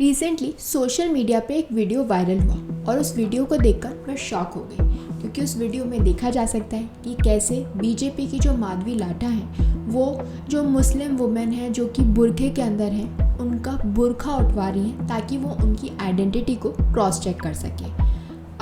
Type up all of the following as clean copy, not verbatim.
Recently social media पे एक video viral हुआ और उस वीडियो को देखकर मैं शॉक हो गई, क्योंकि उस वीडियो में देखा जा सकता है कि कैसे बीजेपी की जो माधवी लाठा है वो जो मुस्लिम वुमेन है जो कि बुरखे के अंदर है उनका बुरखा उठवा रही है ताकि वो उनकी आइडेंटिटी को क्रॉस चेक कर सके।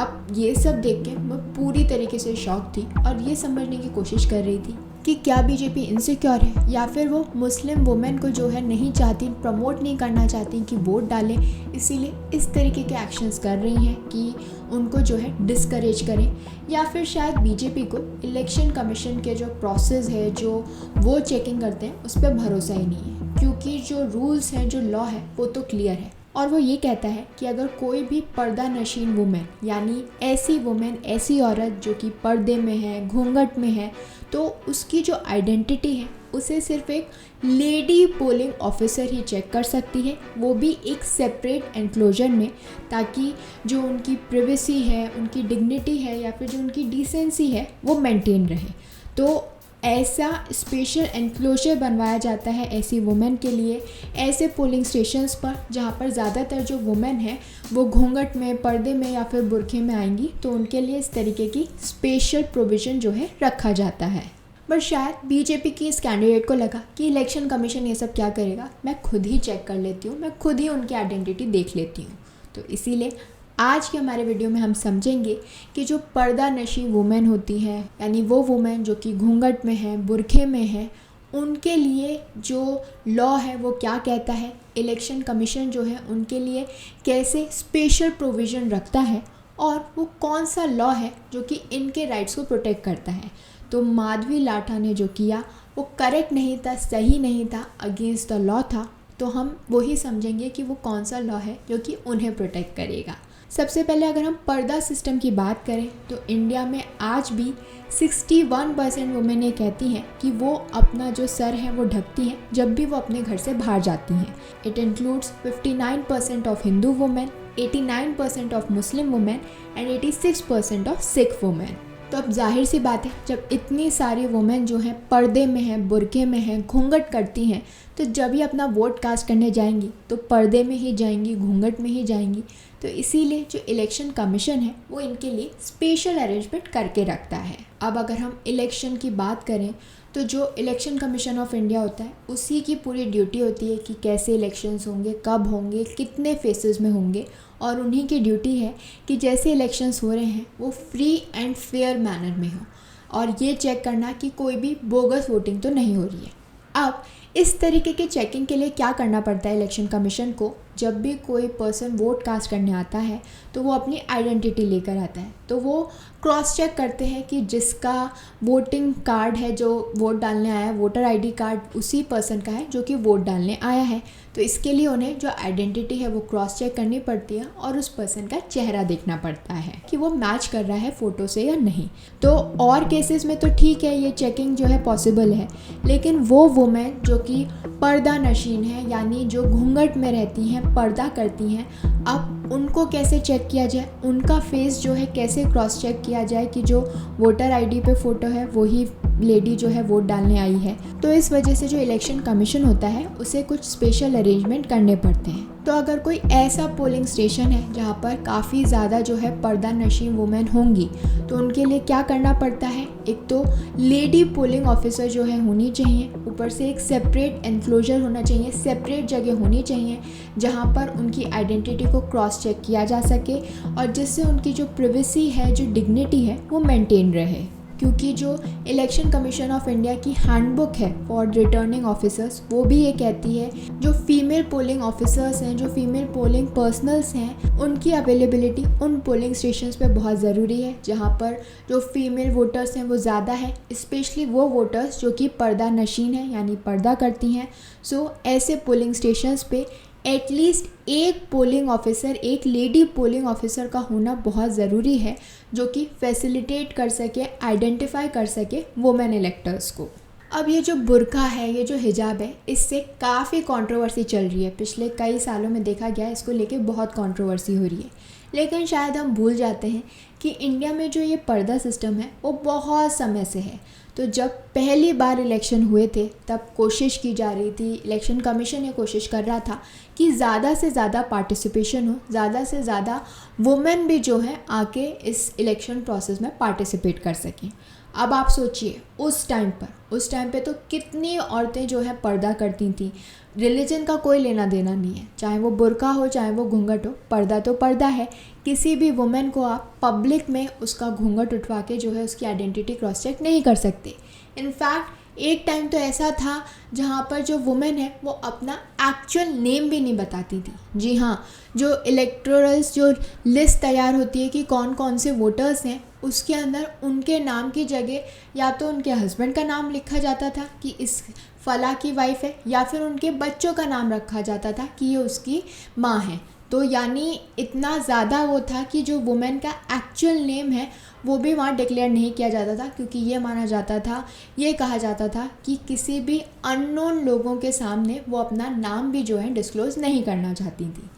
अब ये सब देख के मैं पूरी तरीके से शॉक थी और ये समझने की कोशिश कर रही थी कि क्या बीजेपी इनसिक्योर है या फिर वो मुस्लिम वुमेन को जो है नहीं चाहती, प्रमोट नहीं करना चाहती कि वोट डालें, इसीलिए इस तरीके के एक्शंस कर रही हैं कि उनको जो है डिस्करेज करें, या फिर शायद बीजेपी को इलेक्शन कमीशन के जो प्रोसेस है जो वो चेकिंग करते हैं उस पर भरोसा ही नहीं है, क्योंकि जो रूल्स हैं, जो लॉ है वो तो क्लियर है। और वो ये कहता है कि अगर कोई भी पर्दा नशीन वुमेन यानी ऐसी वुमेन, ऐसी औरत जो कि पर्दे में है, घूंघट में है, तो उसकी जो आइडेंटिटी है उसे सिर्फ एक लेडी पोलिंग ऑफिसर ही चेक कर सकती है, वो भी एक सेपरेट एनक्लोजर में, ताकि जो उनकी प्रिवेसी है, उनकी डिग्निटी है या फिर जो उनकी डिसेंसी है वो मेंटेन रहे। तो ऐसा स्पेशल एनक्लोजर बनवाया जाता है ऐसी वुमेन के लिए, ऐसे पोलिंग स्टेशंस पर जहाँ पर ज़्यादातर जो वुमेन है वो घूंघट में, पर्दे में या फिर बुरखे में आएंगी, तो उनके लिए इस तरीके की स्पेशल प्रोविज़न जो है रखा जाता है। बट शायद बीजेपी की इस कैंडिडेट को लगा कि इलेक्शन कमीशन ये सब क्या करेगा, मैं खुद ही चेक कर लेती हूँ, मैं खुद ही उनकी आइडेंटिटी देख लेती हूँ। तो इसीलिए आज के हमारे वीडियो में हम समझेंगे कि जो पर्दा नशी वुमेन होती है, यानी वो वुमेन जो कि घूंघट में है, बुरखे में है, उनके लिए जो लॉ है वो क्या कहता है, इलेक्शन कमीशन जो है उनके लिए कैसे स्पेशल प्रोविज़न रखता है, और वो कौन सा लॉ है जो कि इनके राइट्स को प्रोटेक्ट करता है। तो माधवी लाठा ने जो किया वो करेक्ट नहीं था, सही नहीं था, अगेंस्ट द लॉ था। तो हम वही समझेंगे कि वो कौन सा लॉ है जो कि उन्हें प्रोटेक्ट करेगा। सबसे पहले अगर हम पर्दा सिस्टम की बात करें तो इंडिया में आज भी 61% वुमेन ये कहती हैं कि वो अपना जो सर है वो ढकती हैं जब भी वो अपने घर से बाहर जाती हैं। It includes 59% of Hindu women, 89% of Muslim women and 86% of Sikh women. तो अब जाहिर सी बात है, जब इतनी सारी वुमेन जो हैं पर्दे में हैं, बुरखे में हैं, घूंघट करती हैं, तो जब ही अपना वोट कास्ट करने जाएंगी तो पर्दे में ही जाएंगी, घूंघट में ही जाएंगी। तो इसीलिए जो इलेक्शन कमीशन है वो इनके लिए स्पेशल अरेंजमेंट करके रखता है। अब अगर हम इलेक्शन की बात करें तो जो इलेक्शन कमीशन ऑफ इंडिया होता है उसी की पूरी ड्यूटी होती है कि कैसे इलेक्शंस होंगे, कब होंगे, कितने फेसेस में होंगे, और उन्हीं की ड्यूटी है कि जैसे इलेक्शंस हो रहे हैं वो फ्री एंड फेयर मैनर में हो, और ये चेक करना कि कोई भी बोगस वोटिंग तो नहीं हो रही है। अब इस तरीके के चेकिंग के लिए क्या करना पड़ता है इलेक्शन कमीशन को, जब भी कोई पर्सन वोट कास्ट करने आता है तो वो अपनी आइडेंटिटी लेकर आता है, तो वो क्रॉस चेक करते हैं कि जिसका वोटिंग कार्ड है, जो वोट डालने आया है, वोटर आईडी कार्ड उसी पर्सन का है जो कि वोट डालने आया है। तो इसके लिए उन्हें जो आइडेंटिटी है वो क्रॉस चेक करनी पड़ती है और उस पर्सन का चेहरा देखना पड़ता है कि वो मैच कर रहा है फ़ोटो से या नहीं। तो और केसेस में तो ठीक है, ये चेकिंग जो है पॉसिबल है, लेकिन वो वुमेन जो कि पर्दा नशीन है यानी जो घूंघट में रहती हैं, पर्दा करती हैं, अब उनको कैसे चेक किया जाए, उनका फेस जो है कैसे क्रॉस चेक किया जाए कि जो वोटर आईडी पे फ़ोटो है वही लेडी जो है वोट डालने आई है। तो इस वजह से जो इलेक्शन कमीशन होता है उसे कुछ स्पेशल अरेंजमेंट करने पड़ते हैं। तो अगर कोई ऐसा पोलिंग स्टेशन है जहाँ पर काफ़ी ज़्यादा जो है पर्दा नशीन वुमेन होंगी तो उनके लिए क्या करना पड़ता है, एक तो लेडी पोलिंग ऑफिसर जो है होनी चाहिए, ऊपर से एक सेपरेट एनक्लोजर होना चाहिए, सेपरेट जगह होनी चाहिए जहाँ पर उनकी आइडेंटिटी को क्रॉस चेक किया जा सके और जिससे उनकी जो प्रिवेसी है, जो डिग्निटी है वो मेंटेन रहे। क्योंकि जो इलेक्शन कमीशन ऑफ इंडिया की हैंडबुक है फॉर रिटर्निंग ऑफिसर्स वो भी ये कहती है जो फीमेल पोलिंग ऑफिसर्स हैं, जो फीमेल पोलिंग पर्सनल्स हैं, उनकी अवेलेबिलिटी उन पोलिंग स्टेशंस पे बहुत ज़रूरी है जहाँ पर जो फीमेल वोटर्स हैं वो ज़्यादा है, स्पेशली वो वोटर्स जो कि पर्दा नशीन हैं यानी पर्दा करती हैं। सो ऐसे पोलिंग स्टेशंस पे एटलीस्ट एक पोलिंग ऑफिसर, एक लेडी पोलिंग ऑफिसर का होना बहुत ज़रूरी है जो कि फैसिलिटेट कर सके, आइडेंटिफाई कर सके वुमेन इलेक्टर्स को। अब ये जो बुर्का है, ये जो हिजाब है, इससे काफ़ी कंट्रोवर्सी चल रही है। पिछले कई सालों में देखा गया इसको लेके बहुत कंट्रोवर्सी हो रही है, लेकिन शायद हम भूल जाते हैं कि इंडिया में जो ये पर्दा सिस्टम है वो बहुत समय से है। तो जब पहली बार इलेक्शन हुए थे तब कोशिश की जा रही थी, इलेक्शन कमीशन ये कोशिश कर रहा था कि ज़्यादा से ज़्यादा पार्टिसिपेशन हो, ज़्यादा से ज़्यादा वुमेन भी जो है आके इस इलेक्शन प्रोसेस में पार्टिसिपेट कर सकें। अब आप सोचिए उस टाइम पे तो कितनी औरतें जो है पर्दा करती थी। रिलीजन का कोई लेना देना नहीं है, चाहे वो बुर्का हो चाहे वो घूंघट हो, पर्दा तो पर्दा है। किसी भी वुमेन को आप पब्लिक में उसका घूंघट उठवा के जो है उसकी आइडेंटिटी क्रॉस चेक नहीं कर सकते। इनफैक्ट एक टाइम तो ऐसा था जहाँ पर जो वुमेन है वो अपना एक्चुअल नेम भी नहीं बताती थी। जी हाँ, जो इलेक्टोरल्स जो लिस्ट तैयार होती है कि कौन कौन से वोटर्स हैं, उसके अंदर उनके नाम की जगह या तो उनके हस्बैंड का नाम लिखा जाता था कि इस फला की वाइफ है, या फिर उनके बच्चों का नाम रखा जाता था कि ये उसकी माँ है। तो यानी इतना ज़्यादा वो था कि जो वुमेन का एक्चुअल नेम है वो भी वहाँ डिक्लेयर नहीं किया जाता था, क्योंकि ये माना जाता था, ये कहा जाता था कि किसी भी अननोन लोगों के सामने वो अपना नाम भी जो है डिस्क्लोज़ नहीं करना चाहती थी।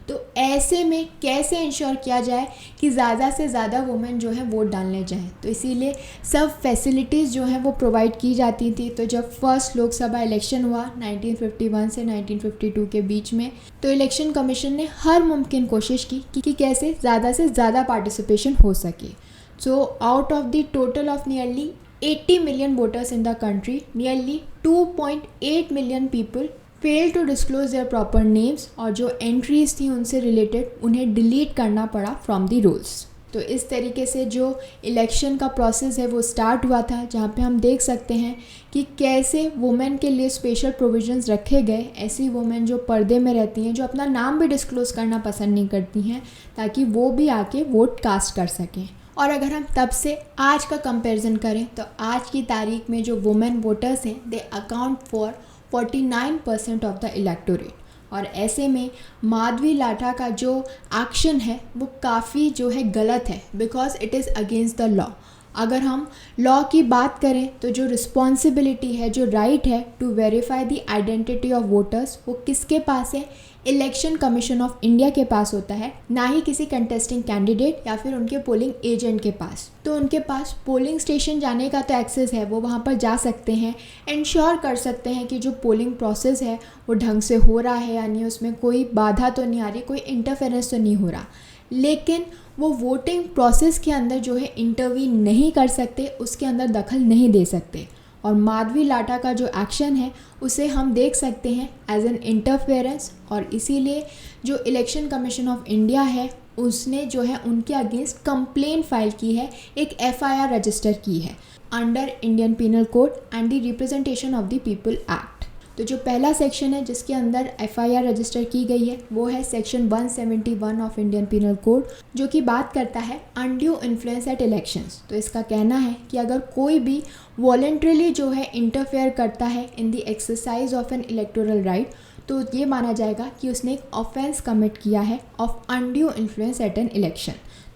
तो ऐसे में कैसे इंश्योर किया जाए कि ज़्यादा से ज़्यादा वुमेन जो है वोट डालने जाएं, तो इसीलिए सब फैसिलिटीज़ जो हैं वो प्रोवाइड की जाती थी। तो जब फर्स्ट लोकसभा इलेक्शन हुआ 1951 से 1952 के बीच में, तो इलेक्शन कमीशन ने हर मुमकिन कोशिश की कि कैसे ज़्यादा से ज़्यादा पार्टिसिपेशन हो सके। So out of the total of nearly 80 million voters in the country, nearly 2.8 million people fail to disclose their proper names, और जो एंट्रीज थी उनसे रिलेटेड उन्हें डिलीट करना पड़ा फ्रॉम द रूल्स। तो इस तरीके से जो इलेक्शन का प्रोसेस है वो स्टार्ट हुआ था, जहाँ पे हम देख सकते हैं कि कैसे वुमेन के लिए स्पेशल प्रोविजंस रखे गए। ऐसी वुमेन जो पर्दे में रहती हैं, जो अपना नाम भी डिस्क्लोज करना पसंद नहीं करती हैं, ताकि वो भी आके वोट कास्ट कर सकें। और अगर हम तब से आज का कंपैरिजन करें तो आज की तारीख में जो वुमेन वोटर्स हैं they account for 49% of the electorate. और ऐसे में माधवी लाठा का जो एक्शन है वो काफ़ी जो है गलत है, because it is against the law. अगर हम लॉ की बात करें तो जो रिस्पॉन्सिबिलिटी है, जो राइट है to verify the identity of voters, वो किसके पास है? इलेक्शन कमीशन ऑफ इंडिया के पास होता है, ना ही किसी कंटेस्टिंग कैंडिडेट या फिर उनके पोलिंग एजेंट के पास। तो उनके पास पोलिंग स्टेशन जाने का तो एक्सेस है, वो वहाँ पर जा सकते हैं, इंश्योर कर सकते हैं कि जो पोलिंग प्रोसेस है वो ढंग से हो रहा है, यानी उसमें कोई बाधा तो नहीं आ रही, कोई इंटरफेरेंस तो नहीं हो रहा। लेकिन वो वोटिंग प्रोसेस के अंदर जो है इंटरवीन नहीं कर सकते, उसके अंदर दखल नहीं दे सकते। और माधवी लाठा का जो एक्शन है उसे हम देख सकते हैं एज एन इंटरफेरेंस, और इसीलिए जो इलेक्शन कमीशन ऑफ इंडिया है उसने जो है उनके अगेंस्ट कंप्लेंट फाइल की है, एक FIR रजिस्टर की है under Indian penal code and the representation of the people act. तो जो पहला सेक्शन है जिसके अंदर FIR रजिस्टर की गई है वो है section 171 of Indian penal code, जो कि बात करता है अनड्यू इन्फ्लुएंस एट इलेक्शंस। तो इसका कहना है कि अगर कोई भी वॉलंटरीली जो है इंटरफेयर करता है in the exercise of N electoral right, तो ये माना जाएगा कि उसने एक ऑफेंस कमिट किया है of undue influence at an election.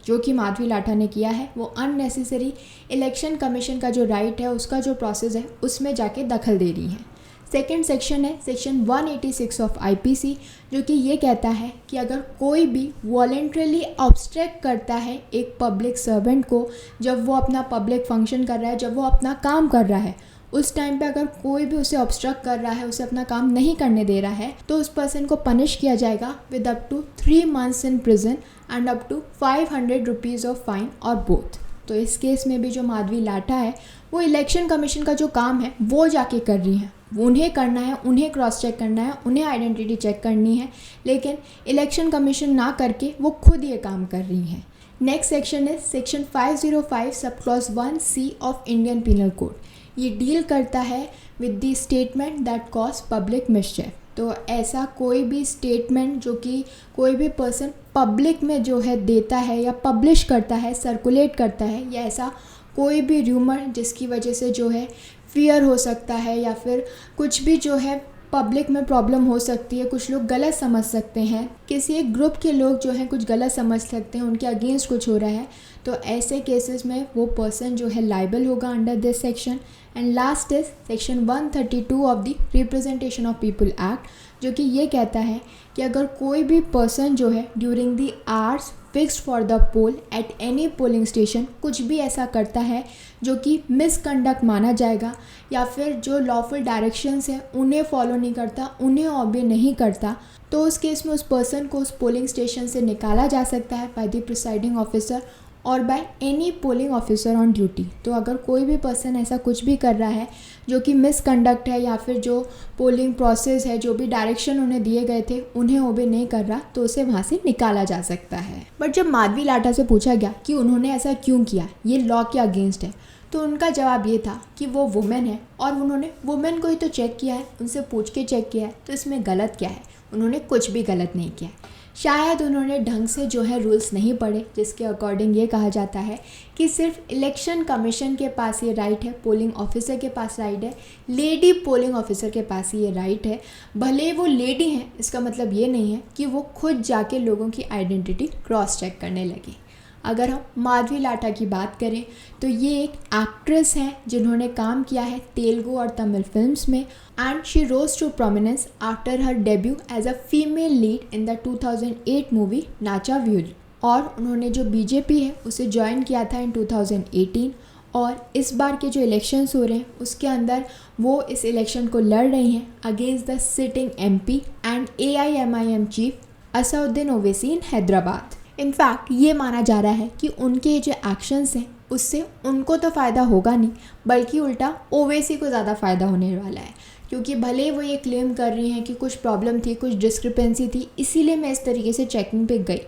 जो कि माधवी लाठा ने किया है वो अननेसेसरी इलेक्शन कमीशन का जो राइट है, उसका जो प्रोसेस है, उसमें जाके दखल दे रही है। सेकेंड सेक्शन है सेक्शन 186 ऑफ IPC, जो कि ये कहता है कि अगर कोई भी वॉलंटरीली ऑब्स्ट्रैक्ट करता है एक पब्लिक सर्वेंट को, जब वो अपना पब्लिक फंक्शन कर रहा है, जब वो अपना काम कर रहा है, उस टाइम पे अगर कोई भी उसे ऑब्स्ट्रक्ट कर रहा है, उसे अपना काम नहीं करने दे रहा है, तो उस पर्सन को पनिश किया जाएगा with up to 3 months in prison and up to 500 rupees of fine और बोथ। तो इस केस में भी जो माधवी लाठा है वो इलेक्शन कमीशन का जो काम है वो जाके कर रही हैं, उन्हें करना है, उन्हें क्रॉस चेक करना है, उन्हें आइडेंटिटी चेक करनी है, लेकिन इलेक्शन कमीशन ना करके वो खुद ये काम कर रही हैं। नेक्स्ट सेक्शन है section 505 sub clause 1C of Indian penal code. ये डील करता है with the statement that cause public मिसचिफ। तो ऐसा कोई भी स्टेटमेंट जो कि कोई भी पर्सन पब्लिक में जो है देता है या पब्लिश करता है, सर्कुलेट करता है, या ऐसा कोई भी र्यूमर जिसकी वजह से जो है फियर हो सकता है या फिर कुछ भी जो है पब्लिक में प्रॉब्लम हो सकती है, कुछ लोग गलत समझ सकते हैं, किसी एक ग्रुप के लोग जो हैं कुछ गलत समझ सकते हैं, उनके अगेंस्ट कुछ हो रहा है, तो ऐसे केसेस में वो पर्सन जो है लाइबल होगा under this section. And last is section 132 of the representation of people act, जो कि ये कहता है कि अगर कोई भी पर्सन जो है during the hours fixed for the poll at any polling station कुछ भी ऐसा करता है जो कि मिसकंडक्ट माना जाएगा या फिर जो लॉफुल डायरेक्शंस हैं उन्हें फॉलो नहीं करता, उन्हें ऑबे नहीं करता, तो उस केस में उस पर्सन को उस पोलिंग स्टेशन से निकाला जा सकता है बाय द प्रिसाइडिंग ऑफिसर और by any polling officer on duty. तो अगर कोई भी पर्सन ऐसा कुछ भी कर रहा है जो कि मिसकंडक्ट है या फिर जो पोलिंग प्रोसेस है, जो भी डायरेक्शन उन्हें दिए गए थे उन्हें ओबे नहीं कर रहा, तो उसे वहाँ से निकाला जा सकता है। बट जब माधवी लाटा से पूछा गया कि उन्होंने ऐसा क्यों किया, ये लॉ के अगेंस्ट है, तो उनका जवाब ये था कि वो वुमेन है और उन्होंने वुमेन को ही तो चेक किया है, उनसे पूछ के चेक किया है, तो इसमें गलत क्या है। उन्होंने कुछ भी गलत नहीं किया। शायद उन्होंने ढंग से जो है रूल्स नहीं पढ़े, जिसके अकॉर्डिंग ये कहा जाता है कि सिर्फ इलेक्शन कमीशन के पास ये राइट है, पोलिंग ऑफिसर के पास राइट है, लेडी पोलिंग ऑफिसर के पास ही ये राइट है। भले वो लेडी हैं, इसका मतलब ये नहीं है कि वो खुद जाके लोगों की आइडेंटिटी क्रॉस चेक करने लगी। अगर हम माधवी लाटा की बात करें तो ये एक एक्ट्रेस हैं जिन्होंने काम किया है तेलुगु और तमिल फिल्म्स में, and she rose to prominence after her debut as a female lead in the 2008 movie Nachavule. और उन्होंने जो बीजेपी है उसे ज्वाइन किया था इन 2018, और इस बार के जो इलेक्शंस हो रहे हैं उसके अंदर वो इस इलेक्शन को लड़ रही हैं against the sitting MP and AIMIM chief Asaduddin Owaisi in Hyderabad. In fact ये माना जा रहा है कि उनके जो एक्शंस हैं उससे उनको तो फ़ायदा होगा नहीं, बल्कि उल्टा ओवैसी को ज़्यादा फ़ायदा होने वाला है, क्योंकि भले वो ये क्लेम कर रही हैं कि कुछ प्रॉब्लम थी, कुछ डिस्क्रिपेंसी थी, इसीलिए मैं इस तरीके से चेकिंग पे गई,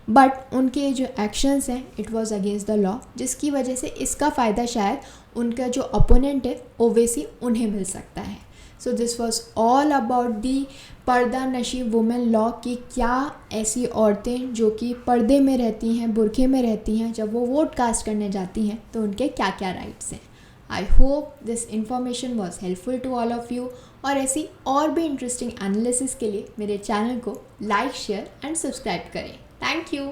बट उनके जो एक्शंस हैं it was against the law, जिसकी वजह से इसका फ़ायदा शायद उनका जो अपोनेंट है ओवैसी उन्हें मिल सकता है। So this was all about the पर्दा नशी वुमेन लॉ की क्या ऐसी औरतें जो कि पर्दे में रहती हैं, बुरखे में रहती हैं, जब वो वोट कास्ट करने जाती हैं तो उनके क्या क्या राइट्स हैं। I hope this information was helpful to all of you, और ऐसी और भी इंटरेस्टिंग एनालिसिस के लिए मेरे चैनल को लाइक, शेयर एंड सब्सक्राइब करें। Thank you.